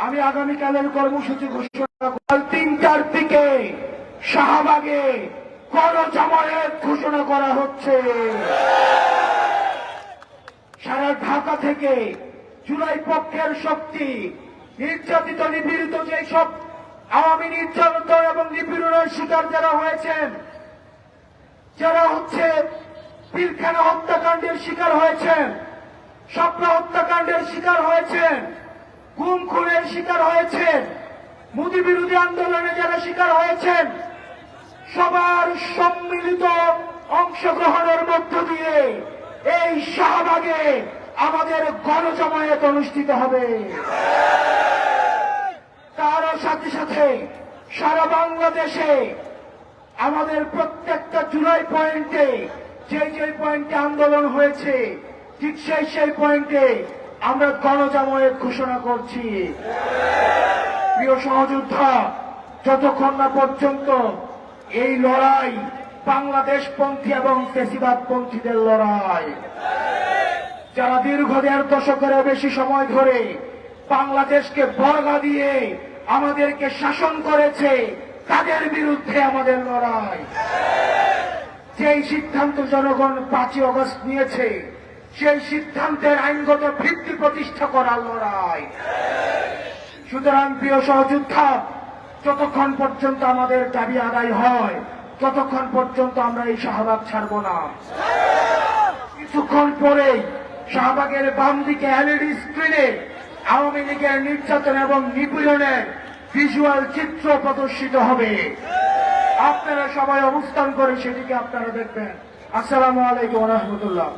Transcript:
আমি আগামীকালের কর্মসূচি ঘোষণা কাল 3টার দিকে শাহবাগে গণজামায়াত ঘোষণা করা হচ্ছে। সারা ঢাকা থেকে জুলাই পক্ষের শক্তি নির্যাতিত নিপীড়িত যেসব আওয়ামী নির্যাতিত এবং নিপীড়নের শিকার যারা হয়েছেন, যারা পিলখানা হত্যাকাণ্ডের শিকার হয়েছেন, স্বপ্ন হত্যাকাণ্ডের শিকার হয়েছেন, গুম খুনের শিকার হয়েছেন, মোদী বিরোধী আন্দোলনে যারা শিকার হয়েছেন, সবার সম্মিলিত অংশগ্রহণের মধ্য দিয়ে এই শাহবাগে আমাদের গণজামায়াত অনুষ্ঠিত হবে। তারও সাথে সাথে সারা বাংলাদেশে আমাদের প্রত্যেকটা জুলাই পয়েন্টে যে পয়েন্টে আন্দোলন হয়েছে, ঠিক সেই পয়েন্টে আমরা গণজামায়াত ঘোষণা করছি। প্রিয় সহযোদ্ধা, যতক্ষণ না পর্যন্ত এই লড়াই বাংলাদেশপন্থী এবং ফ্যাসিবাদপন্থীদের লড়াই, যারা দীর্ঘ 1.5 দশকের বেশি সময় ধরে বাংলাদেশকে বর্গা দিয়ে আমাদেরকে শাসন করেছে, তাদের বিরুদ্ধে আমাদের লড়াই। যেই সিদ্ধান্ত জনগণ 5ই আগস্ট নিয়েছে, সেই সিদ্ধান্তের আইনগত ভিত্তি প্রতিষ্ঠা করার লড়াই। সুতরাং প্রিয় সহযোদ্ধা, যতক্ষণ পর্যন্ত আমাদের দাবি আদায় হয়, ততক্ষণ পর্যন্ত আমরা এই শাহবাগ ছাড়ব না। কিছুক্ষণ পরেই শাহবাগের বাম দিকে এলইডি স্ক্রিনে আওয়ামী লীগের নির্যাতন এবং নিপীড়নের ভিজুয়াল চিত্র প্রদর্শিত হবে। আপনারা সবাই অবস্থান করে সেটিকে আপনারা দেখবেন। আসসালামু আলাইকুম ওয়া রাহমাতুল্লাহ।